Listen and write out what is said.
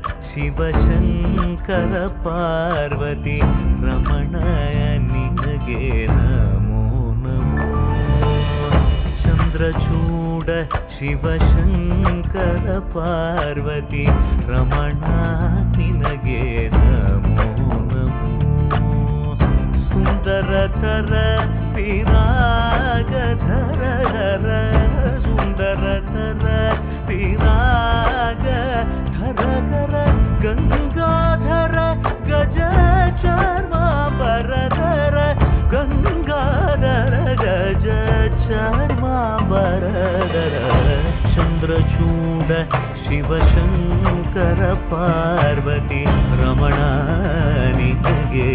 ಶಿವಶಂಕರ ಪಾರ್ವತಿ ರಮಣ ನಿನಗೆ ನಮೋ ನಮೋ. ಚಂದ್ರಚೂಡ ಶಿವಶಂಕರ ಪಾರ್ವತಿ ರಮಣ ನಿನಗೆ ನಮೋ ನಮೋ. ಸುಂದರತರ ಪಿರಾಗಧರ ಸುಂದರತರ ಪಿರಾಗಧರ ಗಂಗಾಧರ ಗಜ ಚರ್ಮಾಂಬರಧರ ಗಂಗಾಧರ ಗಜ ಚರ್ಮಾಂಬರಧರ. ಚಂದ್ರಚೂಡ ಶಿವಶಂಕರ ಪಾರ್ವತಿ ರಮಣ ನಿನಗೆ